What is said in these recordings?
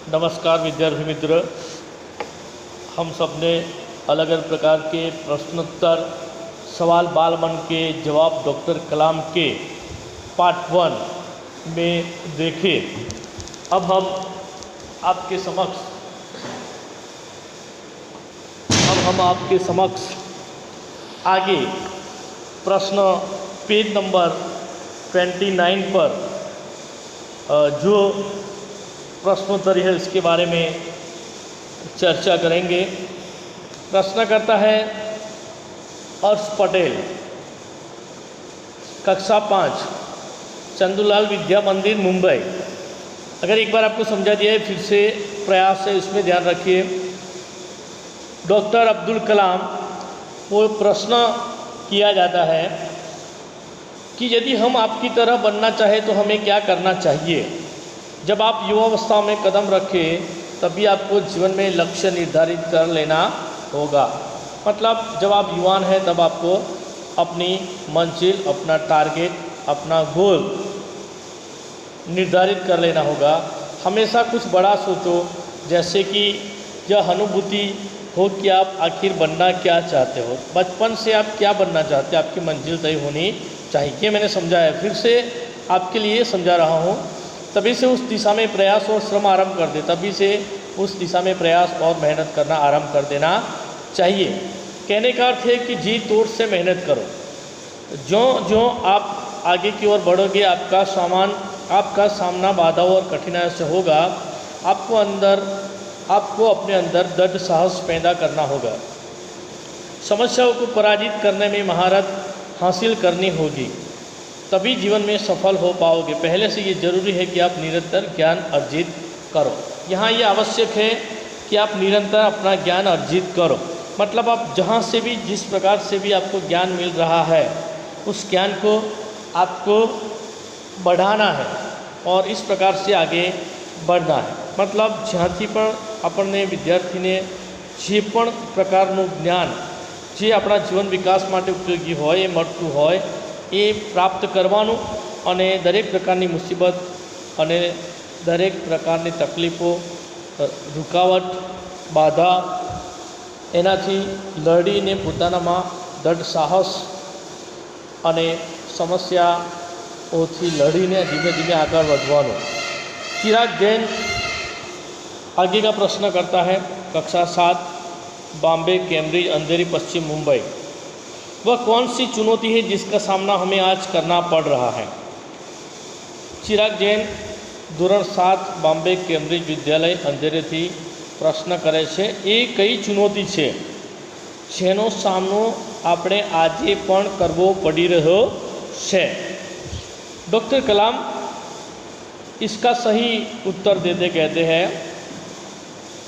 नमस्कार विद्यार्थी मित्र। हम सब ने अलग अलग प्रकार के प्रश्नोत्तर सवाल बाल मन के जवाब डॉक्टर कलाम के पार्ट 1 में देखे। अब हम आपके समक्ष आगे प्रश्न पेज नंबर 29 पर जो प्रश्नोत्तरी है इसके बारे में चर्चा करेंगे। प्रश्न करता है अर्श पटेल, कक्षा 5, चंदूलाल विद्या मंदिर, मुंबई। अगर एक बार आपको समझा दिया है, फिर से प्रयास है, इसमें ध्यान रखिए। डॉक्टर अब्दुल कलाम को प्रश्न किया जाता है कि यदि हम आपकी तरह बनना चाहें तो हमें क्या करना चाहिए। जब आप युवावस्था में कदम रखें तभी आपको जीवन में लक्ष्य निर्धारित कर लेना होगा। मतलब जब आप युवान हैं तब आपको अपनी मंजिल, अपना टारगेट, अपना गोल निर्धारित कर लेना होगा। हमेशा कुछ बड़ा सोचो, जैसे कि यह अनुभूति हो कि आप आखिर बनना क्या चाहते हो। बचपन से आप क्या बनना चाहते हैं, आपकी मंजिल तय होनी चाहिए। ये मैंने समझाया, फिर से आपके लिए समझा रहा हूँ। तभी से उस दिशा में प्रयास और श्रम आरंभ कर दे, तभी से उस दिशा में प्रयास और मेहनत करना आरंभ कर देना चाहिए। कहने का अर्थ है कि जी तोड़ से मेहनत करो। जो आप आगे की ओर बढ़ोगे, आपका सामना बाधाओं और कठिनाइयों से होगा। आपको अपने अंदर दृढ़ साहस पैदा करना होगा। समस्याओं को पराजित करने में महारत हासिल करनी होगी, तभी जीवन में सफल हो पाओगे। पहले से ये जरूरी है कि आप निरंतर ज्ञान अर्जित करो। यहाँ ये आवश्यक है कि आप निरंतर अपना ज्ञान अर्जित करो। मतलब आप जहाँ से भी, जिस प्रकार से भी आपको ज्ञान मिल रहा है, उस ज्ञान को आपको बढ़ाना है और इस प्रकार से आगे बढ़ना है। मतलब જ્યાંથી પણ આપણને વિદ્યાર્થીને જે પણ પ્રકારનું જ્ઞાન જે આપણા જીવન વિકાસ માટે ઉપયોગી હોય, એ મળતું હોય, એ પ્રાપ્ત કરવાનું અને દરેક પ્રકારની મુસીબત અને દરેક પ્રકારની તકલીફો, રૂકાવટ, બાધા, એનાથી લડીને પોતાનામાં દૃઢ સાહસ અને સમસ્યાઓથી લડીને ધીમે ધીમે આગળ વધવાનું। चिराग जैन आगे का प्रश्न करता है, कक्षा 7, बॉम्बे, कैम्ब्रिज, अंधेरी, पश्चिम मुंबई। वह कौन सी चुनौती है जिसका सामना हमें आज करना पड़ रहा है। चिराग जैन ધોરણ 7, बॉम्बे कैम्ब्रिज विद्यालय, अंधेरीથી प्रश्न करे છે। એ કઈ ચુનौती છે જેનો સામનો આપણે આજે પણ કરવો પડી રહ્યો છે। डॉक्टर कलाम इसका सही उत्तर देते कहते हैं,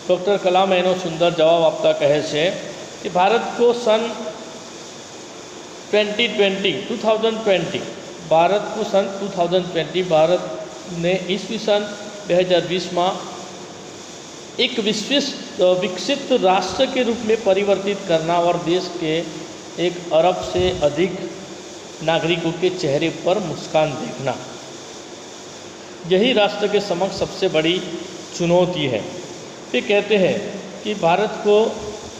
डॉक्टर कलाम एनो सुंदर जवाब आपका कहे छे कि भारत को सन 2020 भारत ने ईस्वी सन 2020 में एक विकसित राष्ट्र के रूप में परिवर्तित करना और देश के 1 अरब से अधिक नागरिकों के चेहरे पर मुस्कान देखना, यही राष्ट्र के समक्ष सबसे बड़ी चुनौती है। वे कहते हैं कि भारत को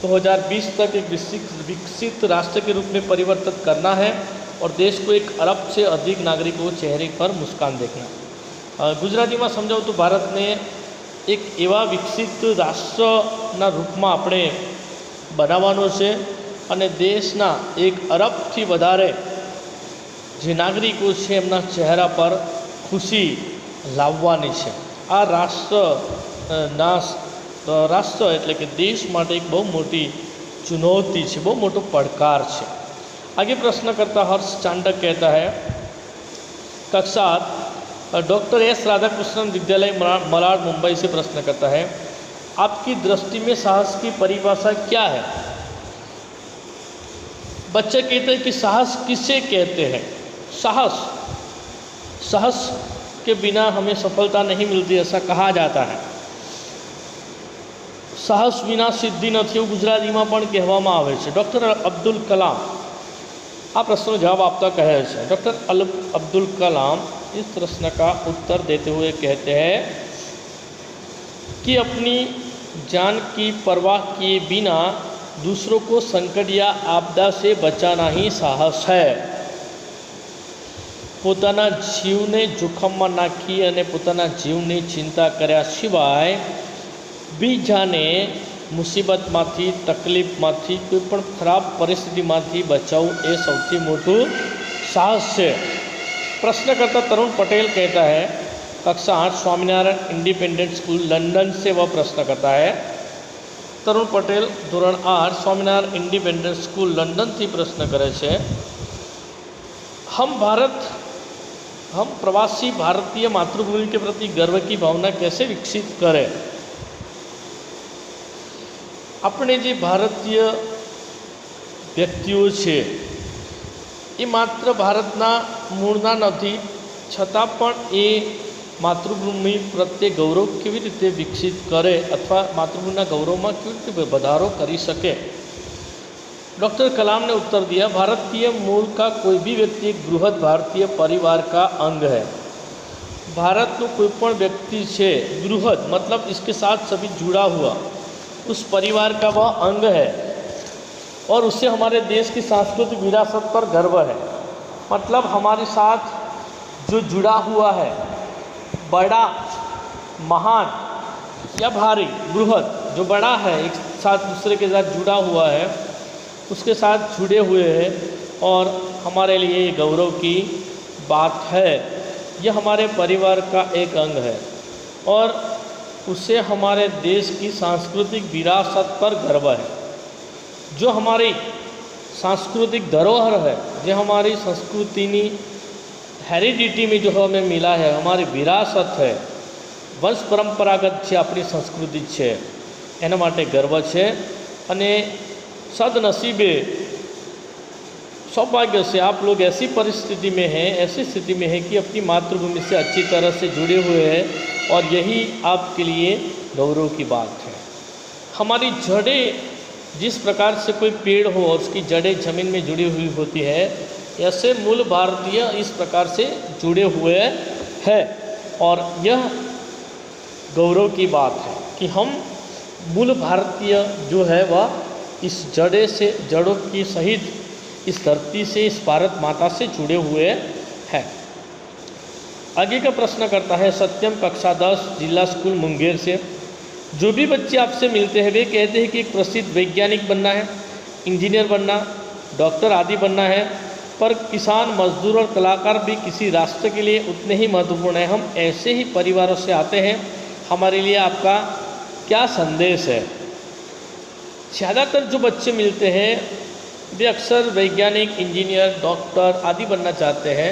2020 तक एक विकसित राष्ट्र के रूप में परिवर्तित करना है और देश को 1 अरब से अधिक नागरिकों के चेहरे पर मुस्कान देखना। गुजराती में समझाऊँ तो भारत ने एक एवा विकसित राष्ट्रना रूप में આપણે બનાવવાનો છે અને દેશના 1 અરબથી વધારે જે નાગરિકો છે એમના ચહેરા પર ખુશી લાવવાની છે। આ રાષ્ટ્ર એટલે કે દેશ માટે એક બહુ મોટી चुनौती છે, બહુ મોટો પડકાર છે। आगे प्रश्न करता हर्ष चांडक कहता है, कक्षा 8, डॉक्टर एस राधाकृष्णन विद्यालय, मलाड, मुंबई से प्रश्न करता है, आपकी दृष्टि में साहस की परिभाषा क्या है। बच्चे कहते हैं कि साहस किसे कहते हैं। साहस के बिना हमें सफलता नहीं मिलती, ऐसा कहा जाता है। साहस विना सिद्धि नहीं, એવું ગુજરાતીમાં પણ કહેવામાં આવે છે। ડૉક્ટર અબ્દુલ કલામ આ પ્રશ્નનો જવાબ આપતા કહે છે। ડૉક્ટર अब्दुल कलाम इस प्रश्न का उत्तर देते हुए कहते हैं कि अपनी जान की परवाह किए बिना दूसरों को संकट या आपदा से बचाना ही साहस है। પોતાના જીવને જોખમમાં નાખી અને પોતાના જીવની ચિંતા કર્યા સિવાય બીજાને મુસીબતમાંથી, તકલીફમાંથી, કોઈપણ ખરાબ પરિસ્થિતિમાંથી બચાવવું એ સૌથી મોટું સાહસ છે। प्रश्नकर्ता तरुण पटेल कहता है, कक्षा 8 स्वामीनारायण इंडिपेंडेंट स्कूल लंदन से वह प्रश्न करता है। तरुण पटेल धोरण 8 स्वामीनारायण इंडिपेंडेंट स्कूल लंदन थी प्रश्न करे छे। हम प्रवासी भारतीय मातृभूमि के प्रति गर्व की भावना कैसे विकसित करें? अपने जे भारतीय व्यक्तिओ छे એ માત્ર ભારતના મૂળના નથી, છતાં પણ એ માતૃભૂમિ પ્રત્યે ગૌરવ કેવી રીતે વિકસિત કરે અથવા માતૃભૂમિના ગૌરવમાં કેવી રીતે વધારો કરી શકે? डॉक्टर कलाम ने उत्तर दिया, भारतीय मूल का कोई भी व्यक्ति एक बृहद भारतीय परिवार का अंग है। भारतનું कोईपण व्यक्ति છે, बृहद मतलब इसके साथ सभी जुड़ा हुआ, उस परिवार का वह अंग है और उससे हमारे देश की सांस्कृतिक विरासत पर गर्व है। मतलब हमारे साथ जो जुड़ा हुआ है, बड़ा, महान या भारी, बृहद, जो बड़ा है, एक साथ दूसरे के साथ जुड़ा हुआ है, उसके साथ जुड़े हुए हैं और हमारे लिए गौरव की बात है। यह हमारे परिवार का एक अंग है और उससे हमारे देश की सांस्कृतिक विरासत पर गर्व है। जो हमारी सांस्कृतिक धरोहर है, जो हमारी संस्कृतिनी हेरिडिटी में जो हमें मिला है, हमारी विरासत है, वंश परंपरागत છે, આપણી संस्कृति છે, એના માટે गर्व છે। અને सदनसीबे, सौभाग्य से आप लोग ऐसी परिस्थिति में हैं, ऐसी स्थिति में हैं कि अपनी मातृभूमि से अच्छी तरह से जुड़े हुए हैं और यही आपके लिए गौरव की बात है। हमारी जड़ें जिस प्रकार से कोई पेड़ हो और उसकी जड़ें जमीन में जुड़ी हुई होती है, ऐसे मूल भारतीय इस प्रकार से जुड़े हुए हैं और यह गौरव की बात है कि हम मूल भारतीय जो है वह इस जड़ों की सहित इस धरती से, इस भारत माता से जुड़े हुए हैं। आगे का प्रश्न करता है सत्यम, कक्षा 10 जिला स्कूल मुंगेर से। जो भी बच्चे आपसे मिलते हैं वे कहते हैं कि एक प्रसिद्ध वैज्ञानिक बनना है, इंजीनियर बनना, डॉक्टर आदि बनना है, पर किसान, मजदूर और कलाकार भी किसी राष्ट्र के लिए उतने ही महत्वपूर्ण हैं। हम ऐसे ही परिवारों से आते हैं, हमारे लिए आपका क्या संदेश है? ज़्यादातर जो बच्चे मिलते हैं वे अक्सर वैज्ञानिक, इंजीनियर, डॉक्टर आदि बनना चाहते हैं।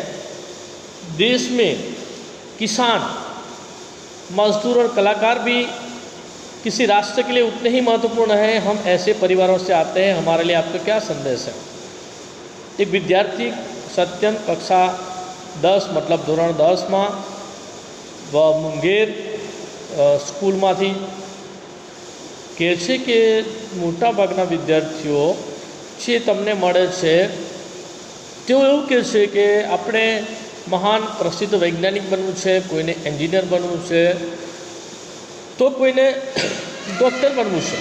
देश में किसान, मजदूर और कलाकार भी किसी राष्ट्र के लिए उतने ही महत्वपूर्ण हैं। हम ऐसे परिवारों से आते हैं, हमारे लिए आपका क्या संदेश है? एक विद्यार्थी सत्यम कक्षा 10 मतलब ધોરણ 10 में वह मुंगेर स्कूल में थी કહે છે કે મોટાભાગના વિદ્યાર્થીઓ જે તમને મળે છે તેઓ એવું કહે છે કે આપણે મહાન પ્રસિદ્ધ વૈજ્ઞાનિક બનવું છે, કોઈને એન્જિનિયર બનવું છે, તો કોઈને ડૉક્ટર બનવું છે,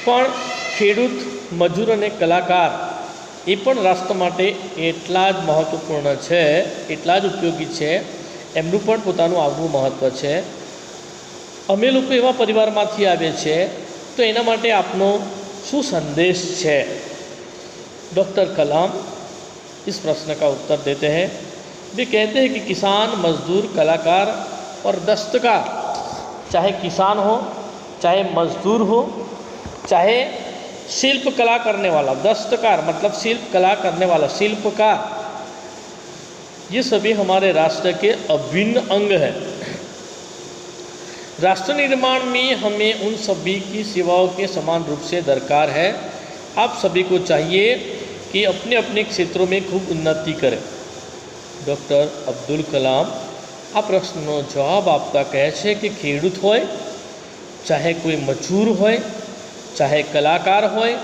પણ ખેડૂત, મજૂર અને કલાકાર એ પણ રાષ્ટ્ર માટે એટલા જ મહત્ત્વપૂર્ણ છે, એટલા જ ઉપયોગી છે, એમનું પણ પોતાનું આગવું મહત્ત્વ છે। અમે લોકો એવા પરિવારમાંથી આવીએ છીએ, તો એના માટે આપનો શું સંદેશ છે? डॉक्टर कलाम इस प्रश्न का उत्तर देते हैं। वे कहते हैं कि किसान, मजदूर, कलाकार और दस्तकार, चाहे किसान हो, चाहे मजदूर हो, चाहे शिल्प कला करने वाला, दस्तकार मतलब शिल्प कला करने वाला, शिल्पकार, ये सभी हमारे राष्ट्र के अभिन्न अंग हैं। राष्ट्र निर्माण में हमें उन सभी की सेवाओं के समान रूप से दरकार है। आप सभी को चाहिए कि अपने अपने क्षेत्रों में खूब उन्नति करें। डॉक्टर अब्दुल कलाम आ प्रश्नનો જવાબ આપતા કહે છે કે ખેડૂત હોય, ચાહે કોઈ મજૂર હોય, ચાહે કલાકાર હોય,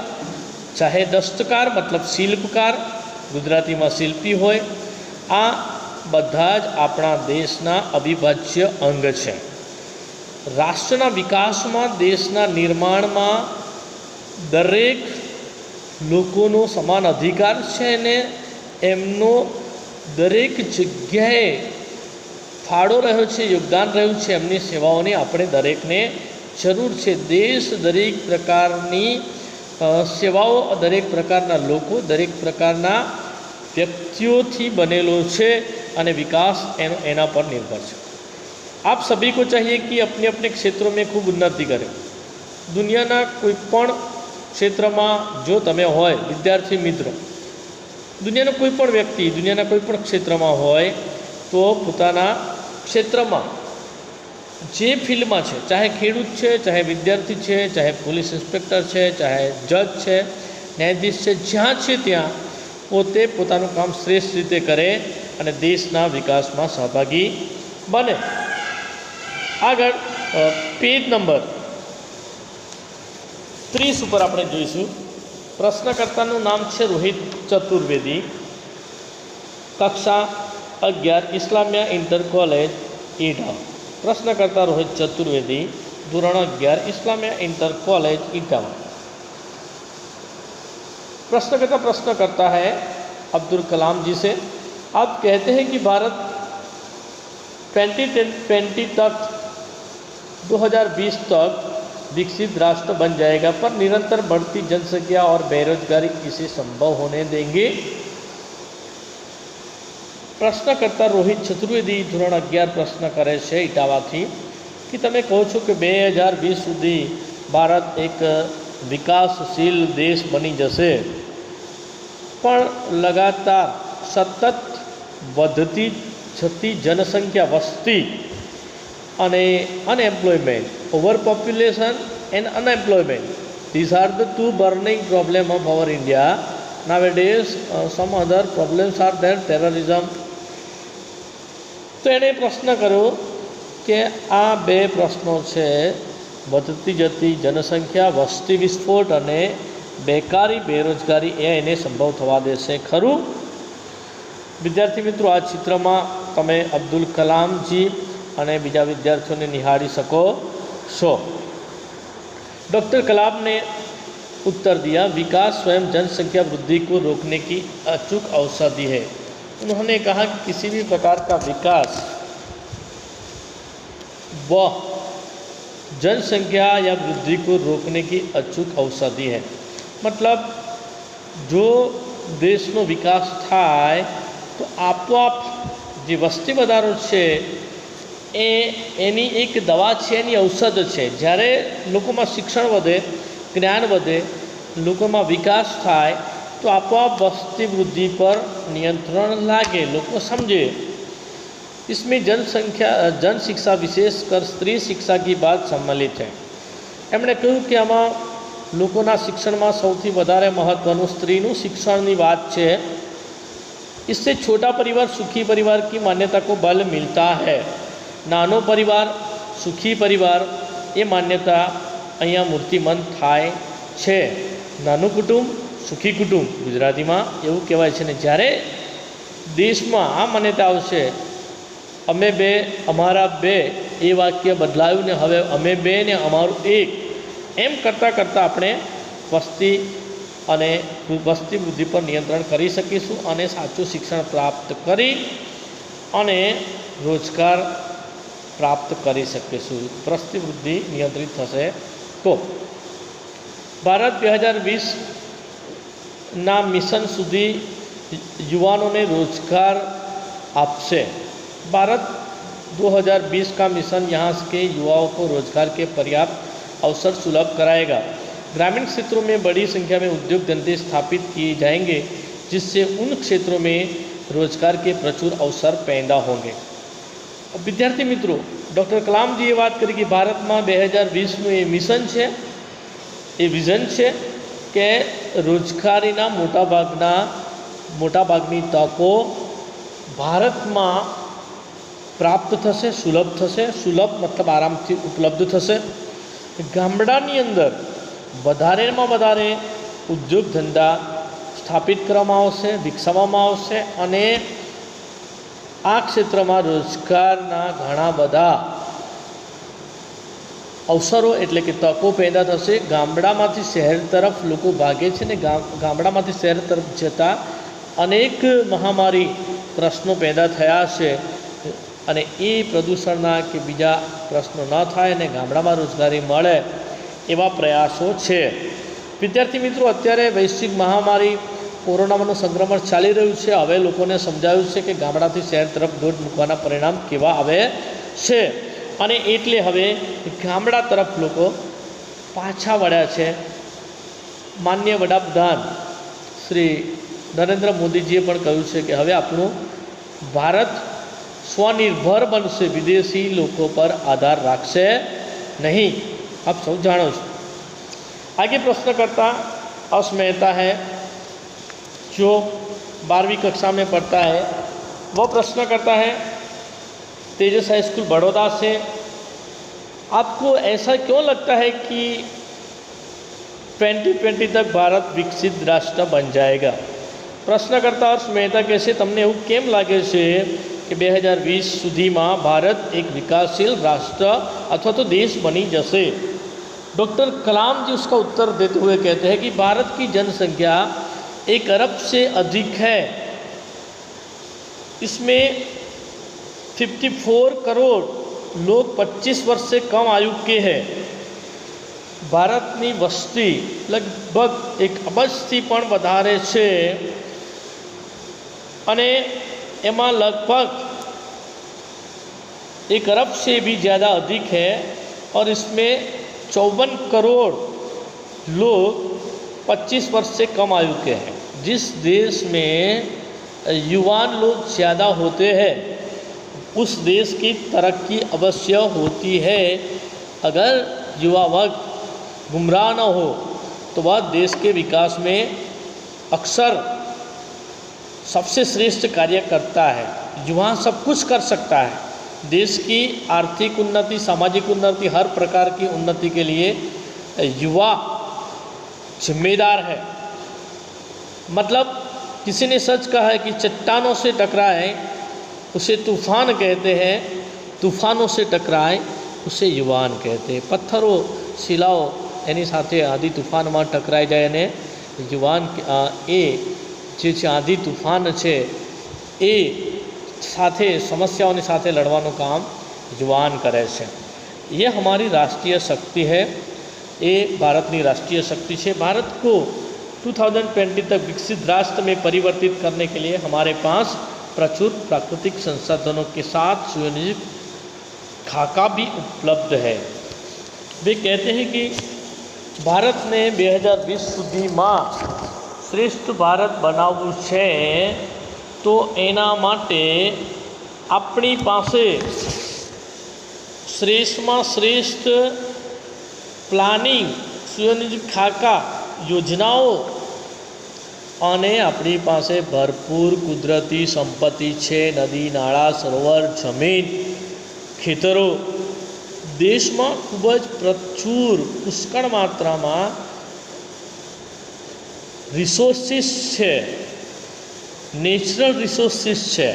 ચાહે દસ્તકાર मतलब શિલ્પકાર, ગુજરાતીમાં શિલ્પી હોય, આ બધા જ આપણા દેશના અવિભાજ્ય અંગ છે। રાષ્ટ્રના વિકાસમાં, દેશના નિર્માણમાં દરેક લોકોનો સમાન અધિકાર છે અને એમનો દરેક જગ્યાએ ફાળો રહ્યો છે, યોગદાન રહ્યું છે, એમની સેવાઓની આપણે દરેકને જરૂર છે. દેશ દરેક પ્રકારની સેવાઓ, દરેક પ્રકારના લોકો, દરેક પ્રકારના व्यक्तियों बनेलो है और विकास एना पर निर्भर है. आप सभी को चाहिए कि अपने अपने क्षेत्रों में खूब उन्नति करें. दुनियाना कोईपण क्षेत्र में जो तमे होय विद्यार्थी मित्र, दुनियाना कोईपण व्यक्ति दुनियाना कोईपण क्षेत्र में होय तो पोताना क्षेत्र में जे फील्ड में है, चाहे खेडूत है, चाहे विद्यार्थी है, चाहे पुलिस इंस्पेक्टर है, चाहे जज है, न्यायाधीश है, ज्यां है त्यां પોતે પોતાનું કામ શ્રેષ્ઠ રીતે કરે અને દેશના વિકાસમાં સહભાગી બને. આગળ પેજ નંબર 30 ઉપર આપણે જોઈશું. પ્રશ્નકર્તાનું નામ છે રોહિત ચતુર્વેદી, કક્ષા 11, ઇસ્લામિયા ઇન્ટર કોલેજ ઈટાવા. પ્રશ્નકર્તા રોહિત ચતુર્વેદી, ધોરણ 11, ઇસ્લામિયા ઇન્ટર કોલેज ઈટાवा. प्रश्न करता है अब्दुल कलाम जी से, आप कहते हैं कि भारत 2020 तक 2020 तक विकसित राष्ट्र बन जाएगा, पर निरंतर बढ़ती जनसंख्या और बेरोजगारी इसे संभव होने देंगे? प्रश्नकर्ता रोहित चतुर्वेदी धोरण 11 प्रश्न करे छे इटावाथी कि तमे कहो छो कि 2020 सुधी भारत एक विकासशील देश बनी जशे, पण लगातार सतत बढ़ती जती जनसंख्या वस्ती अने unemployment, over population and unemployment, these are the two burning problem of our India nowadays. Some other problems are there, terrorism. तो एने प्रश्न करो कि आ बे प्रश्नों छे, बढ़ती जती जनसंख्या, वस्ती विस्फोट अने बेकारी बेरोजगारी एने संभव थवा देशे खरू? विद्यार्थी मित्रों, आ चित्र में तमे अब्दुल कलाम जी अने बीजा विद्यार्थियों ने निहारी सको छो. डॉक्टर कलाम ने उत्तर दिया, विकास स्वयं जनसंख्या वृद्धि को रोकने की अचूक औषधि है. उन्होंने कहा कि किसी भी प्रकार का विकास वह जनसंख्या या वृद्धि को रोकने की अचूक औषधि है. मतलब जो देशनो विकास थाय तो आपोआप जे वस्ती वधारो छे एनी एक दवा छे, एनी औषध छे. ज्यारे लोकोमां शिक्षण वधे, ज्ञान वधे, लोकोमां विकास थाय तो आपोआप वस्ती वृद्धि पर नियंत्रण लागे, लोग समझे. इसमें जन शिक्षा विशेषकर स्त्री शिक्षा की बात सम्मिलित है. एमणे कहूँ कि आमां लोकोना शिक्षणमां सौथी वधारे महत्वनुं स्त्रीनुं शिक्षणनी वात छे. इससे छोटा परिवार सुखी परिवार की मान्यता को बल मिलता है. नानो परिवार सुखी परिवार ये मान्यता अहींया मूर्तिमंत थाय छे. नानुं कुटुंब सुखी कुटुंब गुजराती में एवं कहेवाय छे ने ज्यारे देश में आ मान्यता आवशे अमे बे अमारा बे ए वाक्य बदलायु ने हवे अमे बे ने अमारुं एक एम करता करता अपने वस्ती अने वस्ती वृद्धि पर नियंत्रण करी सकीशुं अने साचुं शिक्षण प्राप्त करी अने रोजगार प्राप्त करी सकीशुं. वस्ती वृद्धि नियंत्रित थशे तो भारत 2020 ना मिशन सुधी युवानों ने रोजगार आपसे. भारत 2020 का मिशन यहाँ के युवाओं को रोजगार के पर्याप्त अवसर सुलभ कराएगा. ग्रामीण क्षेत्रों में बड़ी संख्या में उद्योग धंधे स्थापित किए जाएंगे, जिससे उन क्षेत्रों में रोजगार के प्रचुर अवसर पैदा होंगे. विद्यार्थी मित्रों, डॉक्टर कलाम जी ये बात करी कि भारत में 2020 में ये मिशन है, ये विजन है कि रोजगारीना मोटाभागनी तको भारत में प्राप्त थशे, सुलभ थशे. सुलभ मतलब आरामथी उपलब्ध थशे. गामडानी अंदर वधारेमां वधारे उद्योग धंधा स्थापित करवामां आवशे, विकसाववामां आवशे अने आ क्षेत्र में रोजगारना घणा बधा અવસરો એટલે કે તકો પેદા થશે. ગામડામાંથી શહેર તરફ લોકો ભાગે છે ને ગામડામાંથી શહેર તરફ જતા અનેક મહામારી પ્રશ્નો પેદા થયા છે અને એ પ્રદૂષણના કે બીજા પ્રશ્નો ન થાય અને ગામડામાં રોજગારી મળે એવા પ્રયાસો છે. વિદ્યાર્થી મિત્રો, અત્યારે વૈશ્વિક મહામારી કોરોનાનું સંક્રમણ ચાલી રહ્યું છે. હવે લોકોને સમજાયું છે કે ગામડાથી શહેર તરફ દોડ મૂકવાના પરિણામ કેવા આવે છે અને એટલે હવે ગામડા તરફ લોકો પાછા વળ્યા છે. માનનીય વડાપ્રધાન શ્રી નરેન્દ્ર મોદીજીએ પણ કહ્યું છે કે હવે આપણું ભારત સ્વનિર્ભર બનશે, વિદેશી લોકો પર આધાર રાખશે नहीं. आप सब जानो છો. आगे प्रश्नकर्ता अर्श मेहता है जो 12वीं कक्षा में पढ़ता है. वह प्रश्न करता है तेजस हाई स्कूल बड़ौदा से, आपको ऐसा क्यों लगता है कि 2020 तक भारत विकसित राष्ट्र बन जाएगा? प्रश्नकर्ता अर्श मेहता कहશે તમને એવું કેમ લાગે છે कि 2020 સુધીમાં भारत एक विकासशील राष्ट्र अथवा तो देश बनी जैसे? डॉक्टर कलाम जी उसका उत्तर देते हुए कहते हैं कि भारत की जनसंख्या 1 अरब से अधिक है. इसमें 54 करोड़ लोग 25 वर्ष से कम आयु के हैं. भारतनी वस्ती लगभग 1 अबजथी पण वधारे छे अने एमा लगभग 1 अरब से भी ज़्यादा अधिक है और इसमें 54 करोड़ लोग 25 वर्ष से कम आयु के हैं. जिस देश में युवान लोग ज़्यादा होते हैं उस देश की तरक्की अवश्य होती है. अगर युवा वर्ग गुमराह न हो तो वह देश के विकास में अक्सर सबसे श्रेष्ठ कार्य करता है. युवा सब कुछ कर सकता है. देश की आर्थिक उन्नति, सामाजिक उन्नति, हर प्रकार की उन्नति के लिए युवा जिम्मेदार है. मतलब किसी ने सच कहा है कि चट्टानों से टकराए उसे तूफान कहते हैं, तूफानों से टकराए उसे युवान कहते हैं. पत्थरों शिलाओ एनी साथे आधी तूफान में टकराई जाए ने युवान ए जे आधी तूफान है ए साथे समस्याओं साथे लड़वानुं काम युवान करे छे. ये हमारी राष्ट्रीय शक्ति है, ये भारतनी राष्ट्रीय शक्ति है. भारत को 2020 तक विकसित राष्ट्र में परिवर्तित करने के लिए हमारे पास प्रचुर प्राकृतिक संसाधनों के साथ सुनियोजित खाका भी उपलब्ध है. वे कहते हैं कि भारत ने 2020 સુધીમાં શ્રેષ્ઠ ભારત બનાવવું છે તો એના માટે આપણી પાસે શ્રેષ્ઠમાં શ્રેષ્ઠ પ્લાનિંગ, સુનિયોજિત ખાકા યોજનાઓ અને આપણી પાસે ભરપૂર કુદરતી સંપત્તિ છે. નદી, નાળા, સરોવર, જમીન, ખેતરો. દેશમાં ખૂબ જ પ્રચુર પુષ્કળ માત્રામાં રિસોર્સિસ છે, નેચરલ રિસોર્સિસ છે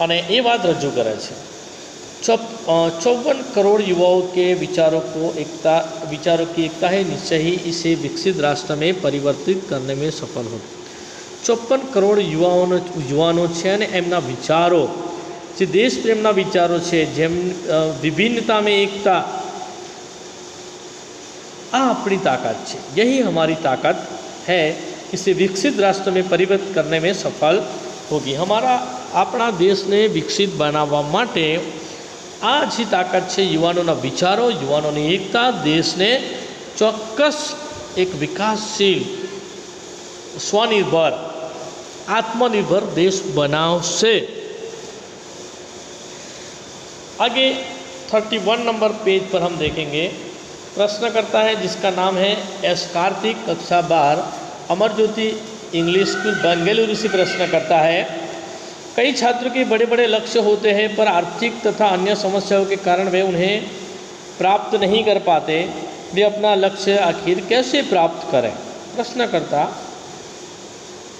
અને એ વાત રજૂ કરે છે. 54 करोड़ युवाओं के विचारों की एकता है, निश्चय ही इसे विकसित राष्ट्र में परिवर्तित करने में सफल हो. 54 करोड़ युवाओं છે અને એમના વિચારો જે દેશ પ્રેમના વિચારો છે, જેમ विभिन्नता में एकता, आ अपनी ताकत है. यही हमारी ताकत है, इसे विकसित राष्ट्र में परिवर्तित करने में सफल होगी. हमारा अपना देश ने विकसित बनावा माटे आ जी ताकत है युवानों विचारों, युवानों की एकता देश ने चौक्कस एक विकासशील, स्वनिर्भर, आत्मनिर्भर देश बनावशे. आगे 31 नंबर पेज पर हम देखेंगे. प्रश्न करता है जिसका नाम है एस कार्तिक, कक्षा 12, अमर ज्योति इंग्लिश स्कूल बेंगलुरु से प्रश्न करता है. कई छात्रों के बड़े बड़े लक्ष्य होते हैं पर आर्थिक तथा अन्य समस्याओं के कारण वे उन्हें प्राप्त नहीं कर पाते. वे अपना लक्ष्य आखिर कैसे प्राप्त करें? प्रश्नकर्ता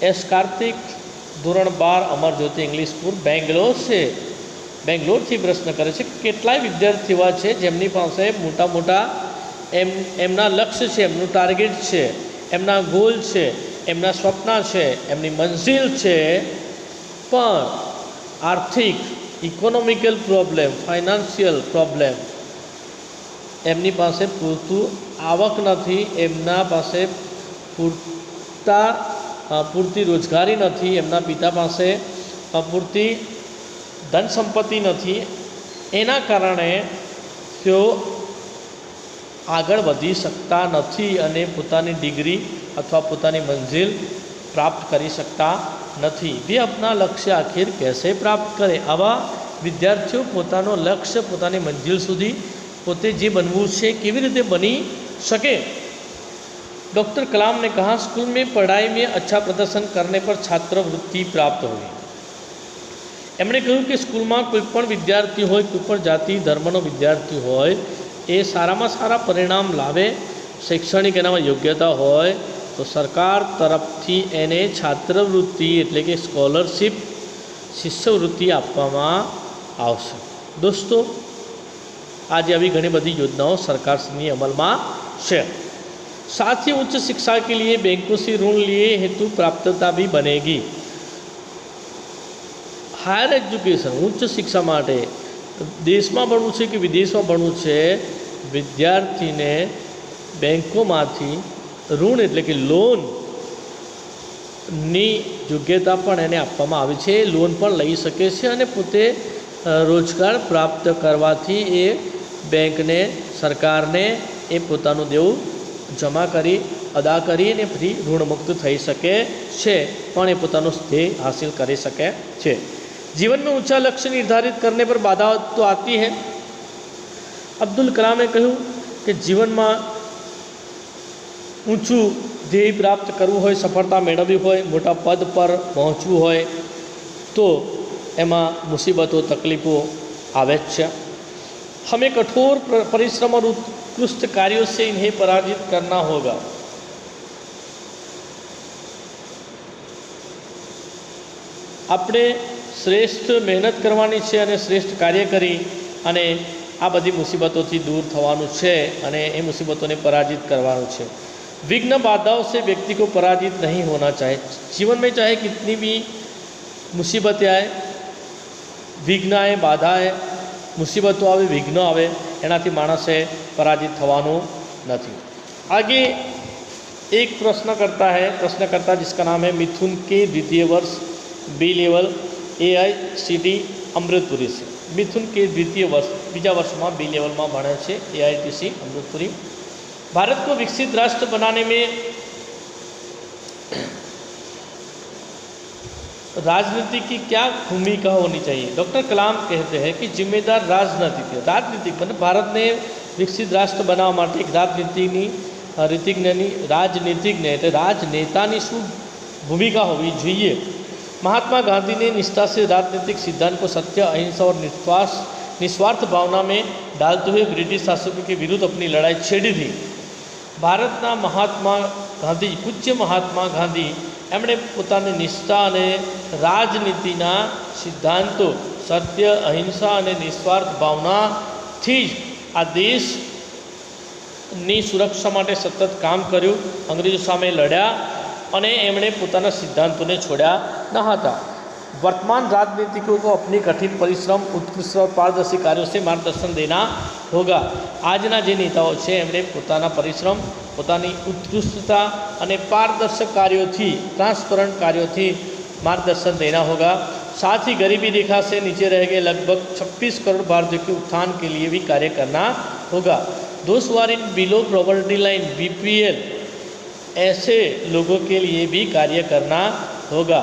एस कार्तिक, धोरण 12, अमर ज्योति इंग्लिश स्कूल बेंगलोर से બેંગ્લોરથી પ્રશ્ન કરે છે કે કેટલાય વિદ્યાર્થીઓ એવા છે જેમની પાસે મોટા મોટા એમના લક્ષ્ય છે, એમનું ટાર્ગેટ છે, એમના ગોલ છે, એમના સ્વપ્ન છે, એમની મંજિલ છે, પણ આર્થિક ઇકોનોમિકલ પ્રોબ્લેમ, ફાઇનાન્શિયલ પ્રોબ્લેમ, એમની પાસે પૂરતું આવક નથી, એમના પાસે પૂરતી રોજગારી નથી, એમના પિતા પાસે પૂરતી ધન સંપત્તિ નથી, એના કારણે તેઓ આગળ વધી શકતા નથી અને પોતાની ડિગ્રી અથવા પોતાની મંજિલ પ્રાપ્ત કરી શકતા નથી। वे अपना लक्ष्य आखिर कैसे प्राप्त करें? आवा विद्यार्थीओ પોતાનો લક્ષ્ય, પોતાની મંજિલ સુધી પોતે જે બનવું છે કેવી રીતે બની શકે? डॉक्टर कलाम ने कहा स्कूल में पढ़ाई में अच्छा प्रदर्शन करने पर छात्रवृत्ति प्राप्त होगी। એમણે કહ્યું કે સ્કૂલમાં કોઈ પણ વિદ્યાર્થી હોય, કોઈ પણ જાતિ ધર્મનો વિદ્યાર્થી હોય, એ સારામાં સારા પરિણામ લાવે, શૈક્ષણિક એનામાં યોગ્યતા હોય તો સરકાર તરફથી એને છાત્રવૃત્તિ એટલે કે સ્કોલરશિપ, શિષ્યવૃત્તિ આપવામાં આવશે। दोस्तों, आज अभी घनी बड़ी योजनाओं सरकार से अमल में है। साथ ही उच्च शिक्षा के लिए बैंकों से ऋण लिए हेतु प्राप्तता भी बनेगी। हायर एज्युकेशन, उच्च शिक्षा माटे देश में भणવું છે કે વિદેશમાં ભણવું છે, વિદ્યાર્થીને બેંકોમાંથી ऋण એટલે કે લોનની યોગ્યતા પણ એને આપવામાં આવી છે। લોન પણ લઈ શકે છે અને પોતે રોજગાર પ્રાપ્ત કરવાથી એ બેંકને, સરકારને એ પોતાનું દેવું જમા કરી, અદા કરી અને પછી ઋણમુક્ત થઈ શકે છે, પણ એ પોતાનું ધ્યેય હાસિલ કરી શકે છે। जीवन में ऊंचा लक्ष्य निर्धारित करने पर बाधा तो आती है। अब्दुल कलाम ने कहूँ कि जीवन में ऊंचू ध्येय प्राप्त करવું હોય, सफलता મેળવવી હોય, मोटा पद पर पहुँचવું હોય तो एमा मुसीबतों, तकलीफों आवे छ। हमें कठोर परिश्रम और उत्कृष्ट कार्यों से इन्हें पराजित करना होगा। આપણે શ્રેષ્ઠ મહેનત કરવાની છે અને શ્રેષ્ઠ કાર્ય કરી અને આ બધી મુસીબતોથી દૂર થવાનું છે અને એ મુસીબતોને પરાજિત કરવાનું છે। विघ्न बाधाओं से व्यक्ति को पराजित नहीं होना चाहिए। जीवन में चाहे कितनी भी मुसीबतें आए, विघ्न आए, बाधा आए, मुसीबतों आवे, विघ्न आवे, एनाथी माणसे पराजित थवानुं नथी। आगे एक प्रश्नकर्ता है, प्रश्नकर्ता जिसका नाम है मिथुन के, द्वितीय वर्ष बी लेवल AICT अमृतपुरी से। मिथुन के द्वितीय वर्ष, बीजा वर्ष में बी लेवल में भणे छे AITC अमृतपुरी। भारत को विकसित राष्ट्र बनाने में राजनीति की क्या भूमिका होनी चाहिए? डॉक्टर कलाम कहते हैं कि जिम्मेदार राजनीतिक मतलब भारत ने विकसित राष्ट्र बनावा माटे एक राजनीतिज्ञ એટલે राजनेतानी शू भूमिका होवी જોઈએ। महात्मा गांधी ने निष्ठा से राजनीतिक सिद्धांत को सत्य, अहिंसा और निस्वार्थ भावना में डालते हुए ब्रिटिश शासकों के विरुद्ध अपनी लड़ाई छेड़ी थी। भारतना महात्मा गांधी, पूज्य महात्मा गांधी एमणे पोतानी निष्ठा और राजनीतिना सिद्धांतों, सत्य, अहिंसा और निस्वार्थ भावना थी आ देशनी सुरक्षा माटे सतत काम कर्युं। अंग्रेजों सामे लड्या और एमणे पोताना सिद्धांतों ने छोड़ा न था। वर्तमान राजनीतिकों को अपनी कठिन परिश्रम, उत्कृष्ट और पारदर्शी कार्यों से मार्गदर्शन देना होगा। आजना जे नेताओं है एमणे पोताना परिश्रम, पोतानी उत्कृष्टता और पारदर्शक कार्यों थी, ट्रांसपेरेंट कार्यों थी मार्गदर्शन देना होगा। साथ ही गरीबी रेखा से नीचे रह गए लगभग 26 करोड़ भारतीयों के उत्थान के लिए भी कार्य करना होगा। दोस्त who are in below poverty line BPL, ऐसे लोगों के लिए भी कार्य करना होगा।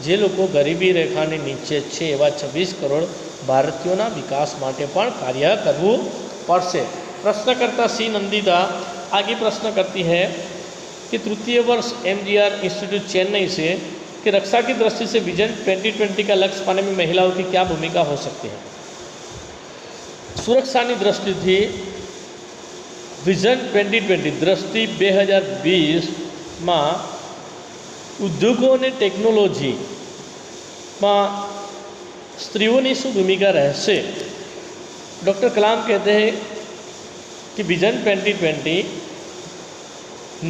जे लोग गरीबी रेखा नीचे है एवं 26 करोड़ भारतीयों विकास माटे पण कार्य करवू पड़शे। प्रश्नकर्ता सी नंदिता आगे प्रश्न करती है कि तृतीय वर्ष MGR इंस्टीट्यूट चेन्नई से कि रक्षा की दृष्टि से विजन 2020 का लक्ष्य पाने में महिलाओं की क्या भूमिका हो सकती है? सुरक्षा की दृष्टि थी विजन 2020 दृष्टि 2020 में उद्योगों ने टेक्नोलॉजी में સ્ત્રીઓની શું ભૂમિકા રહેશે? ડૉક્ટર કલામ कहते हैं कि विजन 2020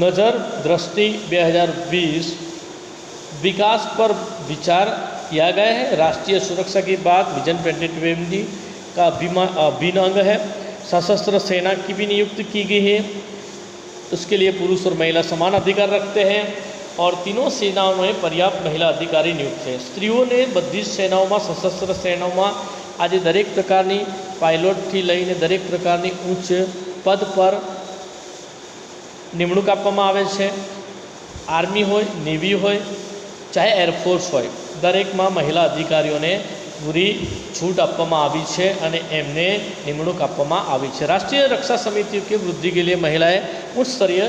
नज़र दृष्टि 2020 विकास पर विचार किया गया है। राष्ट्रीय सुरक्षा की बात विजन 2020 का अभिन्न अंग है। सशस्त्र सेना की भी नियुक्ति की गई है। उसके लिए पुरुष और महिला समान अधिकार रखते हैं और तीनों सेनाओं में पर्याप्त महिला अधिकारी नियुक्त है। स्त्रीओने बधी सेनाओं में सशस्त्र सेनाओं में आज दरेक प्रकारनी पायलट थी लईने दरेक प्रकारनी उच्च पद पर निमणूक आपवामां आवे छे। आर्मी होय, नेवी होय, चाहे एरफोर्स होय, दरेक में महिला अधिकारीओं ने पूरी छूट आपवामां आवी छे अने एमने निमणूक आपवामां आवी छे। राष्ट्रीय रक्षा समिति की वृद्धि के लिए महिलाएं उच्च स्तरीय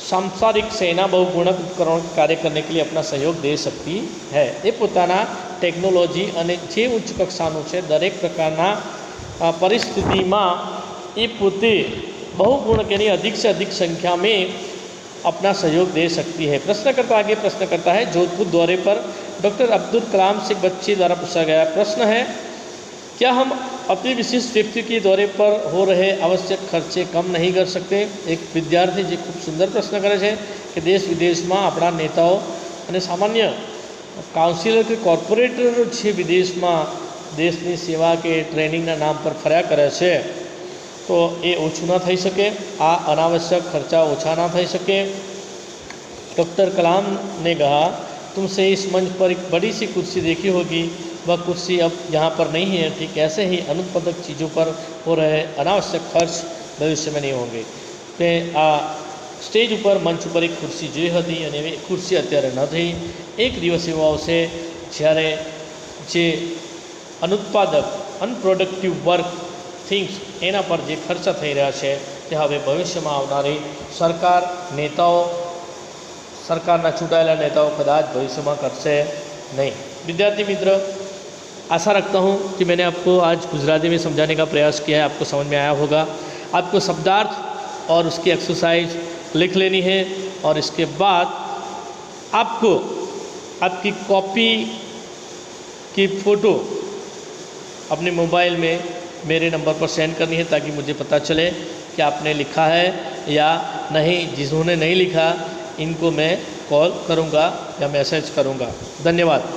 सांसारिक सेना बहुगुणक उपकरण कार्य करने के लिए अपना सहयोग दे सकती है। ये पोताना टेक्नोलॉजी अने जे उच्च कक्षानुं छे दरेक प्रकारना परिस्थिति में ये पोते बहुगुणक यानी अधिक से अधिक संख्या में अपना सहयोग दे सकती है। प्रश्नकर्ता आगे प्रश्न करता है, जोधपुर दौरे पर डॉक्टर अब्दुल कलाम से बच्चे द्वारा पूछा गया प्रश्न है, क्या हम अति विशिष्ट व्यक्ति के दौरे पर हो रहे आवश्यक खर्चे कम नहीं कर सकते? एक विद्यार्थी जी खूब सुंदर प्रश्न करे छे कि देश विदेश में अपना नेताओं अने सामान्य काउंसिलर के कॉर्पोरेटर छे विदेश में देशनी सेवा के ट्रेनिंग नाम पर फर्या करे छे, तो ये ओछું ना थई सके? आ अनावश्यक खर्चा ओछा ना थई सके? डॉक्टर कलाम ने कहा, तुमसे इस मंच पर एक बड़ी सी कुर्सी देखी होगी, वह कुर्सी अब यहाँ पर नहीं है। ठीक ऐसे ही अनुत्पादक चीज़ों पर हो रहे अनावश्यक खर्च भविष्य में नहीं होंगे। तो आ स्टेज पर मंच पर एक खुर्सी जोई हती अने ए खुर्सी अत्यारे न थई। एक दिवस एवो आवशे ज्यारे जे अनुत्पादक अनप्रोडक्टिव वर्क थिंग्स एना पर जे खर्चा थई रह्या छे ते हवे भविष्य में आवनारी सरकार नेताओं सरकारना चूंटायेला नेताओं कदाच भविष्य में करशे नहीं। विद्यार्थी मित्र, आशा रखता हूँ कि मैंने आपको आज गुजराती में समझाने का प्रयास किया है, आपको समझ में आया होगा। आपको शब्दार्थ और उसकी एक्सरसाइज लिख लेनी है और इसके बाद आपको आपकी कॉपी की फ़ोटो अपने मोबाइल में मेरे नंबर पर सेंड करनी है ताकि मुझे पता चले कि आपने लिखा है या नहीं। जिन्होंने नहीं लिखा इनको मैं कॉल करूँगा या मैसेज करूँगा। धन्यवाद।